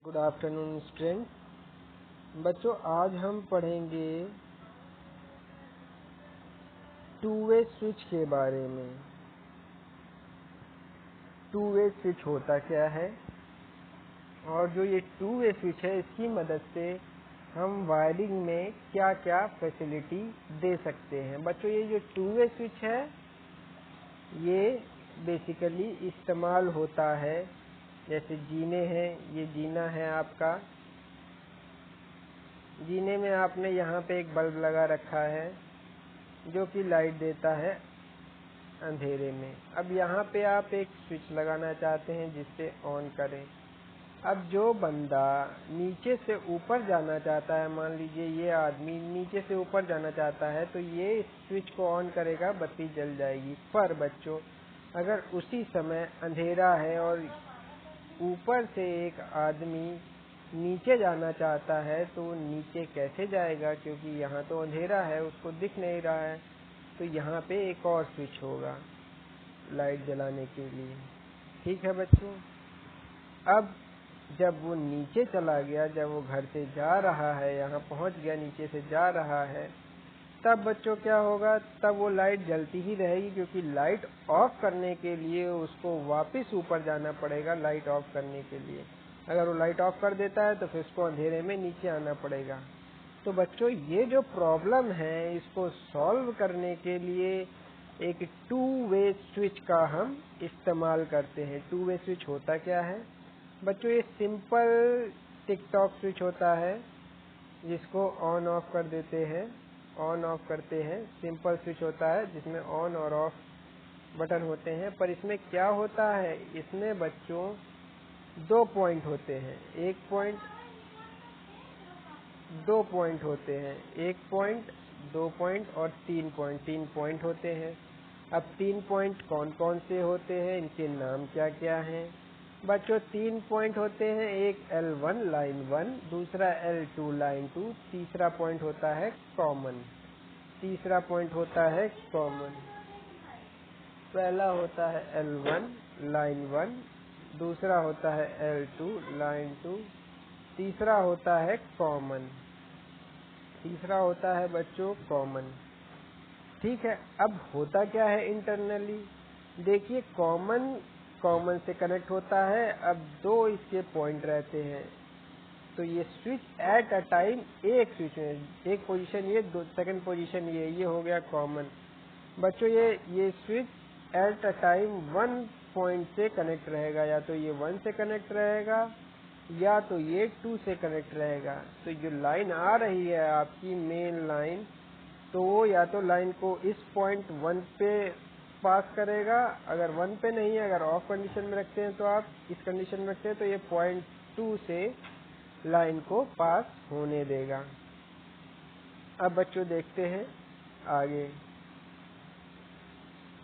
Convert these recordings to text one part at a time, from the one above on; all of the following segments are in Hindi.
Good afternoon student. बच्चों, आज हम पढ़ेंगे टू वे स्विच के बारे में। टू वे स्विच होता क्या है और जो ये टू वे स्विच है इसकी मदद से हम वायरिंग में क्या क्या फैसिलिटी दे सकते हैं। बच्चों, ये जो टू वे स्विच है ये बेसिकली इस्तेमाल होता है, जैसे जीने हैं, ये जीना है आपका। जीने में आपने यहाँ पे एक बल्ब लगा रखा है जो कि लाइट देता है अंधेरे में। अब यहाँ पे आप एक स्विच लगाना चाहते हैं जिससे ऑन करें। अब जो बंदा नीचे से ऊपर जाना चाहता है, मान लीजिए ये आदमी नीचे से ऊपर जाना चाहता है, तो ये स्विच को ऑन करेगा, बत्ती जल जाएगी। पर बच्चों, अगर उसी समय अंधेरा है और ऊपर से एक आदमी नीचे जाना चाहता है तो नीचे कैसे जाएगा, क्योंकि यहाँ तो अंधेरा है, उसको दिख नहीं रहा है। तो यहाँ पे एक और स्विच होगा लाइट जलाने के लिए। ठीक है बच्चों। अब जब वो नीचे चला गया, जब वो घर से जा रहा है, यहाँ पहुँच गया, नीचे से जा रहा है, तब बच्चों क्या होगा, तब वो लाइट जलती ही रहेगी, क्योंकि लाइट ऑफ करने के लिए उसको वापस ऊपर जाना पड़ेगा लाइट ऑफ करने के लिए। अगर वो लाइट ऑफ कर देता है तो फिर उसको अंधेरे में नीचे आना पड़ेगा। तो बच्चों, ये जो प्रॉब्लम है इसको सॉल्व करने के लिए एक टू वे स्विच का हम इस्तेमाल करते हैं। टू वे स्विच होता क्या है बच्चों, ये सिंपल टिक टॉक स्विच होता है जिसको ऑन ऑफ कर देते हैं, ऑन ऑफ करते हैं। सिंपल स्विच होता है जिसमें ऑन और ऑफ बटन होते हैं। पर इसमें क्या होता है, इसमें बच्चों दो पॉइंट होते हैं, एक पॉइंट, दो पॉइंट होते हैं, एक पॉइंट, दो पॉइंट और तीन पॉइंट, तीन पॉइंट होते हैं। अब तीन पॉइंट कौन कौन से होते हैं, इनके नाम क्या क्या हैं बच्चों। तीन पॉइंट होते हैं, एक L1 लाइन 1, दूसरा L2 लाइन 2, तीसरा पॉइंट होता है कॉमन। तीसरा पॉइंट होता है कॉमन। पहला होता है L1 लाइन 1, दूसरा होता है L2 लाइन 2, तीसरा होता है कॉमन। तीसरा होता है बच्चों कॉमन। ठीक है। अब होता क्या है इंटरनली, देखिए कॉमन कॉमन से कनेक्ट होता है। अब दो इसके पॉइंट रहते हैं, तो ये स्विच एट अ टाइम एक स्विच में, एक पोजीशन ये, दो सेकंड पोजीशन ये हो गया कॉमन। बच्चों, ये switch at a time one point से कनेक्ट रहेगा, या तो ये 1 से कनेक्ट रहेगा या तो ये 2 से कनेक्ट रहेगा। तो जो लाइन आ रही है आपकी मेन लाइन, तो वो या तो लाइन को इस पॉइंट 1 पे पास करेगा, अगर 1 पे नहीं है, अगर ऑफ कंडीशन में रखते हैं तो आप इस कंडीशन में रखते हैं तो ये पॉइंट 2 से लाइन को पास होने देगा। अब बच्चों देखते हैं आगे।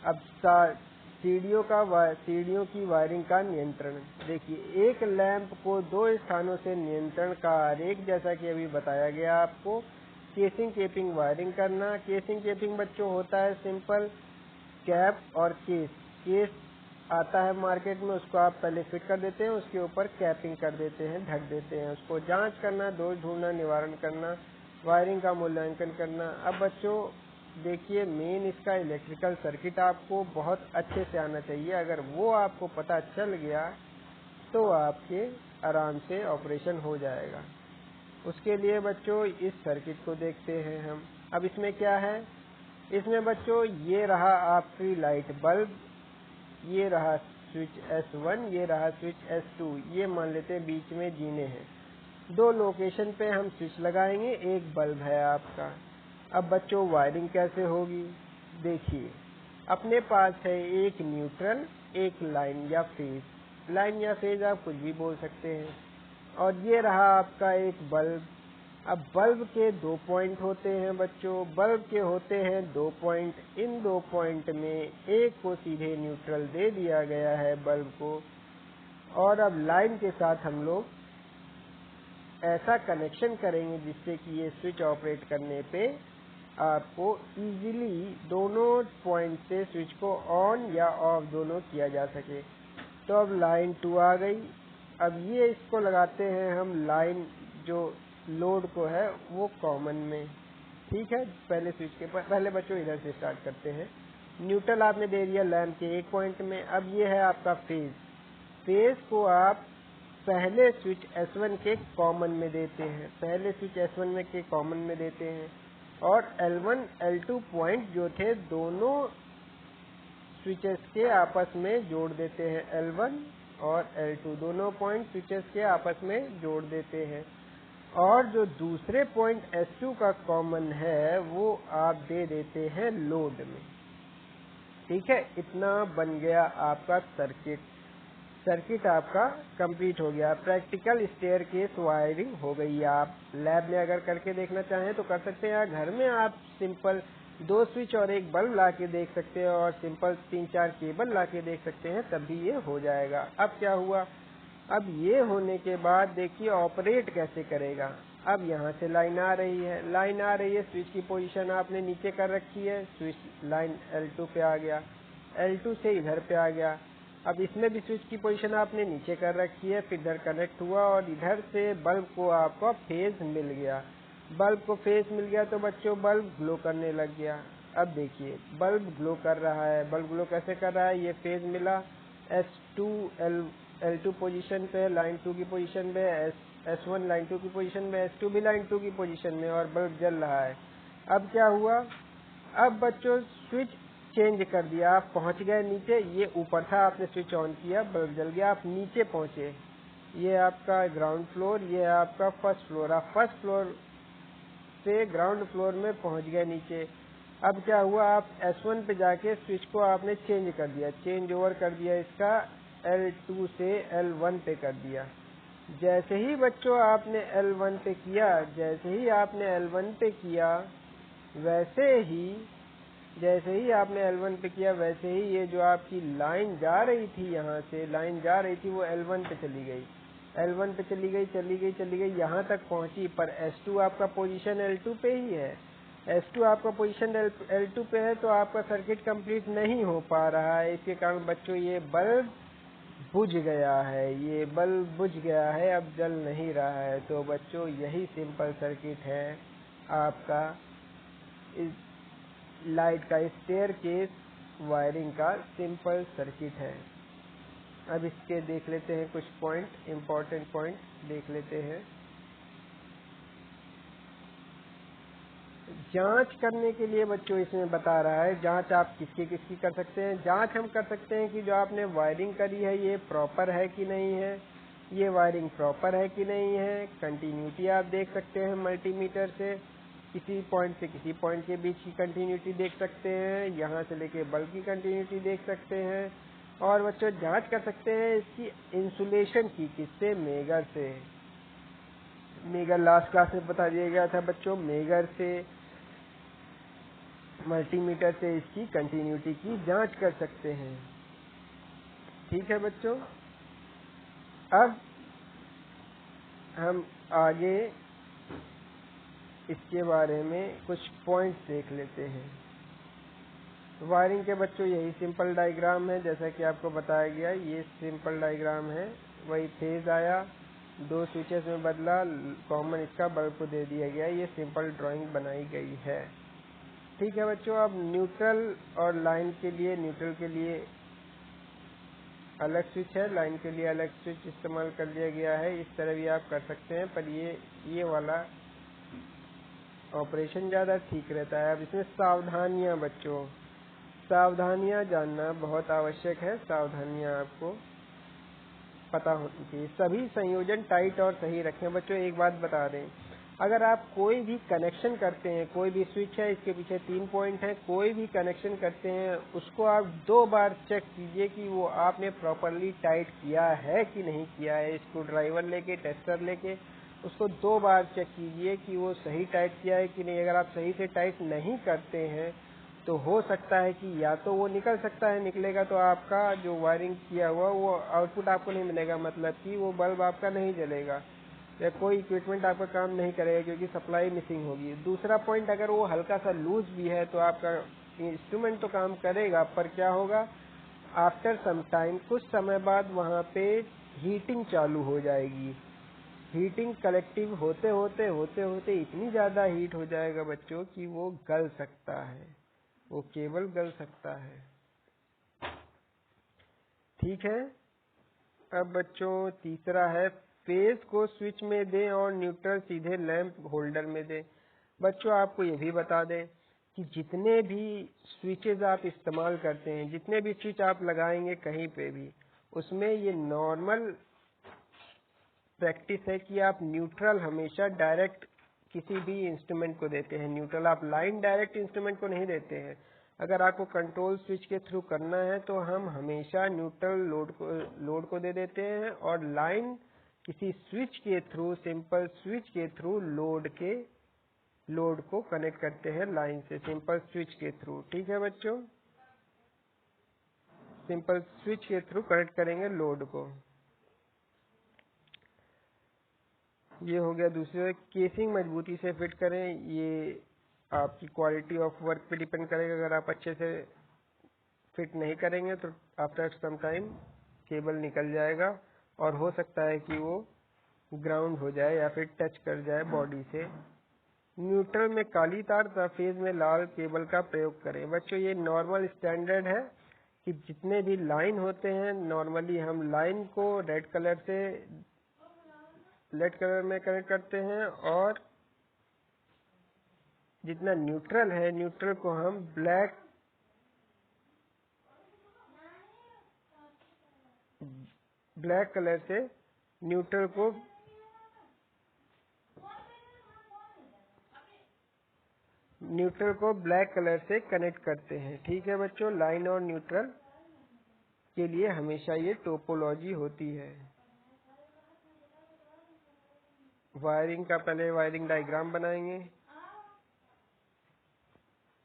अब सीढ़ियों की वायरिंग का नियंत्रण। देखिए, एक लैंप को दो स्थानों से नियंत्रण का आरेख, जैसा कि अभी बताया गया आपको। केसिंग केपिंग वायरिंग करना। केसिंग केपिंग बच्चों होता है सिंपल कैप और केस। केस आता है मार्केट में, उसको आप पहले फिट कर देते हैं, उसके ऊपर कैपिंग कर देते हैं, ढक देते हैं। उसको जांच करना, दोष ढूंढना, निवारण करना, वायरिंग का मूल्यांकन करना। अब बच्चों देखिए, मेन इसका इलेक्ट्रिकल सर्किट आपको बहुत अच्छे से आना चाहिए। अगर वो आपको पता चल गया तो आपके आराम से ऑपरेशन हो जाएगा। उसके लिए बच्चों इस सर्किट को देखते हैं हम। अब इसमें क्या है, इसमें बच्चों ये रहा आपकी लाइट बल्ब, ये रहा स्विच S1, ये रहा स्विच S2। ये मान लेते हैं बीच में जीने हैं। दो लोकेशन पे हम स्विच लगाएंगे, एक बल्ब है आपका। अब बच्चों वायरिंग कैसे होगी, देखिए अपने पास है एक न्यूट्रल, एक लाइन या फेज। लाइन या फेज आप कुछ भी बोल सकते हैं। और ये रहा आपका एक बल्ब। अब बल्ब के दो पॉइंट होते हैं बच्चों, बल्ब के होते हैं दो पॉइंट। इन दो पॉइंट में एक को सीधे न्यूट्रल दे दिया गया है बल्ब को, और अब लाइन के साथ हम लोग ऐसा कनेक्शन करेंगे जिससे कि ये स्विच ऑपरेट करने पे आपको इजीली दोनों पॉइंट से स्विच को ऑन या ऑफ दोनों किया जा सके। तो अब लाइन 2 आ गई, अब ये इसको लगाते हैं हम लाइन जो लोड को है वो कॉमन में। ठीक है, पहले स्विच के पहले बच्चों इधर से स्टार्ट करते हैं। न्यूट्रल आपने दे दिया लैंप के एक पॉइंट में। अब ये है आपका फेज। फेज को आप पहले स्विच S1 के कॉमन में देते हैं, पहले स्विच S1 में के कॉमन में देते हैं और L1 L2 पॉइंट जो थे दोनों स्विचेस के आपस में जोड़ देते हैं। L1 और L2 दोनों पॉइंट स्विचेस के आपस में जोड़ देते हैं और जो दूसरे पॉइंट S2 का कॉमन है वो आप दे देते हैं लोड में। ठीक है, इतना बन गया आपका सर्किट आपका कंप्लीट हो गया। प्रैक्टिकल स्टेयरकेस वायरिंग हो गई। आप लैब में अगर करके देखना चाहें तो कर सकते हैं, या घर में आप सिंपल 2 स्विच और एक बल्ब ला के देख सकते हैं और सिंपल 3-4 केबल ला के देख सकते हैं, तब भी ये हो जाएगा। अब क्या हुआ, अब ये होने के बाद देखिए ऑपरेट कैसे करेगा। अब यहाँ से लाइन आ रही है, स्विच की पोजीशन आपने नीचे कर रखी है, स्विच लाइन L2 पे आ गया, L2 से इधर पे आ गया। अब इसमें भी स्विच की पोजीशन आपने नीचे कर रखी है, फिर इधर कनेक्ट हुआ और इधर से बल्ब को आपको फेज मिल गया। बल्ब को फेज मिल गया तो बच्चों बल्ब ग्लो करने लग गया। अब देखिए बल्ब ग्लो कर रहा है। बल्ब ग्लो कैसे कर रहा है, ये फेज मिला, S2 L2 पोजीशन पे, लाइन 2 की पोजीशन पे, S1 लाइन 2 की पोजीशन में, S2 भी लाइन 2 की पोजीशन में और बल्ब जल रहा है। अब क्या हुआ, अब बच्चों स्विच चेंज कर दिया, आप पहुंच गए नीचे। ये ऊपर था, आपने स्विच ऑन किया, बल्ब जल गया, आप नीचे पहुंचे। ये आपका ग्राउंड फ्लोर, ये आपका फर्स्ट फ्लोर। आप फर्स्ट फ्लोर से ग्राउंड फ्लोर में पहुंच गए नीचे। अब क्या हुआ, आप S1 पे जाके स्विच को आपने चेंज कर दिया, चेंज ओवर कर दिया, इसका L2 से L1 पे कर दिया। जैसे ही बच्चों आपने L1 पे किया, जैसे ही आपने L1 पे किया, वैसे ही आपने L1 पे किया, वैसे ही ये जो आपकी लाइन जा रही थी, यहाँ से लाइन जा रही थी, वो L1 पे चली गई, L1 पे चली गई, यहाँ तक पहुंची। पर S2 आपका पोजीशन L2 पे ही है, S2 आपका पोजीशन L2 पे है, तो आपका सर्किट कंप्लीट नहीं हो पा रहा है। इसके कारण बच्चों ये बल्ब बुझ गया है, ये बल्ब बुझ गया है, अब जल नहीं रहा है। तो बच्चों यही सिंपल सर्किट है आपका इस लाइट का, स्टेयरकेस वायरिंग का सिंपल सर्किट है। अब इसके देख लेते हैं कुछ पॉइंट, इंपॉर्टेंट पॉइंट देख लेते हैं। जांच करने के लिए बच्चों इसमें बता रहा है, जांच आप किसकी कर सकते हैं। जांच हम कर सकते हैं कि जो आपने वायरिंग करी है ये प्रॉपर है कि नहीं है, ये वायरिंग प्रॉपर है कि नहीं है। कंटिन्यूटी आप देख सकते हैं मल्टीमीटर से, किसी पॉइंट से किसी पॉइंट के बीच की कंटिन्यूटी देख सकते हैं, यहाँ से लेके बल्ब की कंटिन्यूटी देख सकते हैं। और बच्चों जांच कर सकते हैं इसकी इंसुलेशन की, किससे, मेगर से। मेगर लास्ट क्लास में बता दिया गया था बच्चों, मेगर से, मल्टीमीटर से इसकी कंटिन्यूटी की जांच कर सकते हैं। ठीक है बच्चों, अब हम आगे इसके बारे में कुछ पॉइंट्स देख लेते हैं। वायरिंग के बच्चों यही सिंपल डायग्राम है, जैसा कि आपको बताया गया, ये सिंपल डायग्राम है। वही फेज आया, 2 स्विचेस में बदला, कॉमन इसका बल्ब को दे दिया गया, ये सिंपल ड्राइंग बनाई गई है। ठीक है बच्चों, अब न्यूट्रल और लाइन के लिए, न्यूट्रल के लिए अलग स्विच है, लाइन के लिए अलग स्विच इस्तेमाल कर लिया गया है। इस तरह भी आप कर सकते हैं, पर ये वाला ऑपरेशन ज़्यादा ठीक रहता है। अब इसमें सावधानियां बच्चों, सावधानियां जानना बहुत आवश्यक है। सावधानियां आपको पता होनी चाहिए। सभी संयोजन टाइट और सही रखें। बच्चों एक बात बता दें, अगर आप कोई भी कनेक्शन करते हैं, कोई भी स्विच है, इसके पीछे 3 पॉइंट है, कोई भी कनेक्शन करते हैं, उसको आप 2 बार चेक कीजिए कि वो आपने प्रॉपरली टाइट किया है कि नहीं किया है। स्क्रू ड्राइवर लेके, टेस्टर लेके उसको 2 बार चेक कीजिए कि वो सही टाइट किया है कि नहीं। अगर आप सही से टाइट नहीं करते हैं तो हो सकता है कि या तो वो निकल सकता है, निकलेगा तो आपका जो वायरिंग किया हुआ वो आउटपुट आपको नहीं मिलेगा, मतलब कि वो बल्ब आपका नहीं जलेगा या कोई इक्विपमेंट आपका काम नहीं करेगा क्योंकि सप्लाई मिसिंग होगी। दूसरा पॉइंट, अगर वो हल्का सा लूज भी है तो आपका इंस्ट्रूमेंट तो काम करेगा, पर क्या होगा, आफ्टर सम टाइम, कुछ समय बाद वहाँ पे हीटिंग चालू हो जाएगी। हीटिंग कलेक्टिव होते होते इतनी ज़्यादा हीट हो जाएगा बच्चों कि वो गल सकता है, वो केबल गल सकता है। ठीक है। अब बच्चों तीसरा है, फेज को स्विच में दें और न्यूट्रल सीधे लैंप होल्डर में दें। बच्चों आपको ये भी बता दें कि जितने भी स्विचेस आप इस्तेमाल करते हैं, जितने भी स्विच आप लगाएंगे कहीं पे भी, उसमें ये नॉर्मल प्रैक्टिस है कि आप न्यूट्रल हमेशा डायरेक्ट किसी भी इंस्ट्रूमेंट को देते हैं। न्यूट्रल आप लाइन डायरेक्ट इंस्ट्रूमेंट को नहीं देते हैं। अगर आपको कंट्रोल स्विच के थ्रू करना है तो हम हमेशा न्यूट्रल लोड को दे देते हैं और लाइन किसी स्विच के थ्रू, सिंपल स्विच के थ्रू लोड को कनेक्ट करते हैं लाइन से, सिंपल स्विच के थ्रू। ठीक है बच्चों, सिंपल स्विच के थ्रू कनेक्ट करेंगे लोड को। ये हो गया दूसरा। केसिंग मजबूती से फिट करें, ये आपकी क्वालिटी ऑफ वर्क पे डिपेंड करेगा। अगर आप अच्छे से फिट नहीं करेंगे तो आफ्टर सम टाइम केबल निकल जाएगा और हो सकता है कि वो ग्राउंड हो जाए या फिर टच कर जाए बॉडी से। न्यूट्रल में काली तार तथा फेज में लाल केबल का प्रयोग करें। बच्चों ये नॉर्मल स्टैंडर्ड है कि जितने भी लाइन होते हैं नॉर्मली हम लाइन को रेड कलर में कनेक्ट करते हैं और जितना न्यूट्रल है, न्यूट्रल को हम ब्लैक कलर से न्यूट्रल को ब्लैक कलर से कनेक्ट करते हैं। ठीक है बच्चों, लाइन और न्यूट्रल के लिए हमेशा ये टोपोलॉजी होती है। वायरिंग का पहले वायरिंग डायग्राम बनाएंगे।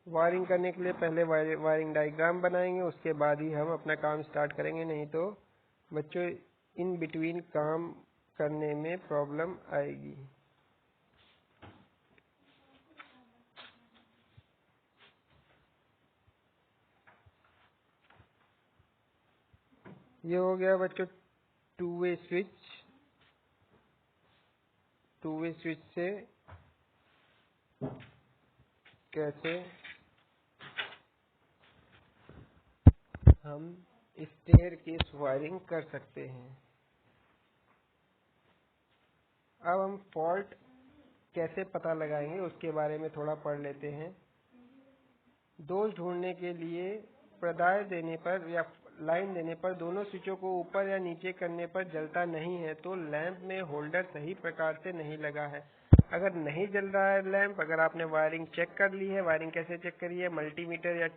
वायरिंग करने के लिए पहले वायरिंग डायग्राम बनाएंगे, उसके बाद ही हम अपना काम स्टार्ट करेंगे, नहीं तो बच्चों इन बिटवीन काम करने में प्रॉब्लम आएगी। ये हो गया बच्चों टू वे स्विच से कैसे हम स्टेयरकेस वायरिंग कर सकते हैं। अब हम फॉल्ट कैसे पता लगाएंगे उसके बारे में थोड़ा पढ़ लेते हैं। दोष ढूंढने के लिए प्रदाय देने पर या लाइन देने पर दोनों स्विचों को ऊपर या नीचे करने पर जलता नहीं है तो लैंप में होल्डर सही प्रकार से नहीं लगा है। अगर नहीं जल रहा है लैंप, अगर आपने वायरिंग चेक कर ली है, वायरिंग कैसे चेक करी है, मल्टीमीटर या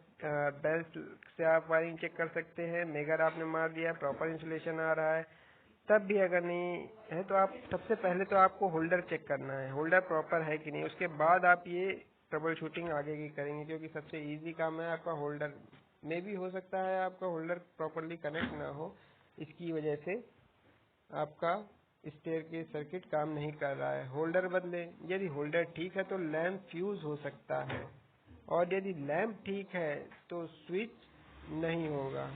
बेल्ट से आप वायरिंग चेक कर सकते हैं, मेगर आपने मार दिया, प्रॉपर इंसुलेशन आ रहा है, तब भी अगर नहीं है तो आप सबसे पहले तो आपको होल्डर चेक करना है, होल्डर प्रॉपर है कि नहीं। उसके बाद आप ये ट्रबल शूटिंग आगे की करेंगे, क्योंकि सबसे इजी काम है आपका होल्डर में भी हो सकता है आपका होल्डर प्रॉपरली कनेक्ट ना हो, इसकी वजह से आपका स्टेयरकेस सर्किट काम नहीं कर रहा है। होल्डर बदले, यदि होल्डर ठीक है तो लैंप फ्यूज हो सकता है और यदि लैंप ठीक है तो स्विच नहीं होगा।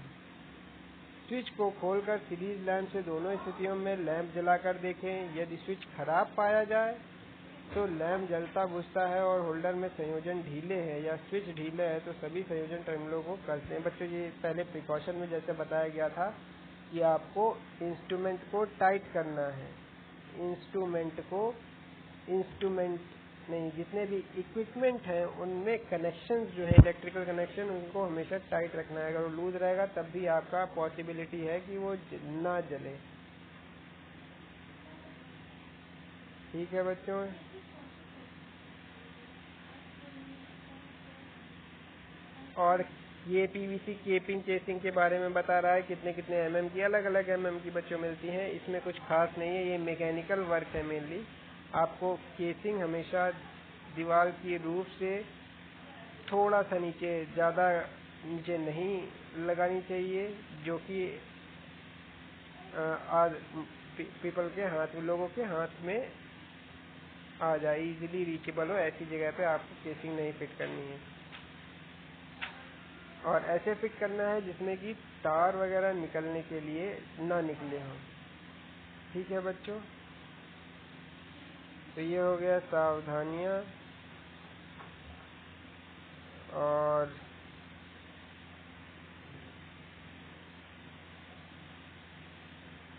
स्विच को खोलकर सीरीज लैंप से दोनों स्थितियों में लैंप जलाकर देखें। यदि स्विच खराब पाया जाए तो लैंप जलता बुझता है और होल्डर में संयोजन ढीले हैं या स्विच ढीले है तो सभी संयोजन टर्मिनलों को करते हैं। बच्चों ये पहले प्रिकॉशन में जैसे बताया गया था कि आपको इंस्ट्रूमेंट को टाइट करना है, जितने भी इक्विपमेंट हैं उनमें कनेक्शन जो है इलेक्ट्रिकल कनेक्शन, उनको हमेशा टाइट रखना है। अगर वो लूज रहेगा तब भी आपका पॉसिबिलिटी है कि वो ना जले। ठीक है बच्चों, और ये पीवीसी केपिंग चेसिंग के बारे में बता रहा है कितने कितने एमएम की, अलग अलग एमएम की बच्चों मिलती हैं। इसमें कुछ खास नहीं है, ये मैकेनिकल वर्क है मेनली। आपको केसिंग हमेशा दीवार की रूफ से थोड़ा सा नीचे, ज़्यादा नीचे नहीं लगानी चाहिए, जो कि पीपल के हाथ में, लोगों के हाथ में आ जाए, इजीली रीचेबल हो, ऐसी जगह पे आपको केसिंग नहीं फिट करनी है। और ऐसे फिट करना है जिसमें कि तार वगैरह निकलने के लिए ना निकले हों। ठीक है बच्चों, तो ये हो गया सावधानियां। और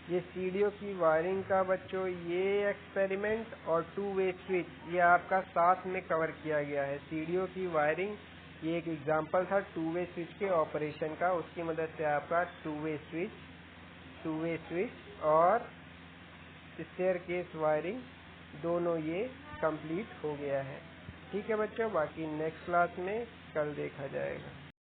ये सीढ़ियों की वायरिंग का बच्चों ये एक्सपेरिमेंट और टू वे स्विच ये आपका साथ में कवर किया गया है। सीढ़ियों की वायरिंग ये एक एग्जांपल था टू वे स्विच के ऑपरेशन का, उसकी मदद से आपका टू वे स्विच और स्टेयरकेस वायरिंग दोनों ये कंप्लीट हो गया है। ठीक है बच्चों, बाकी नेक्स्ट क्लास में कल देखा जाएगा।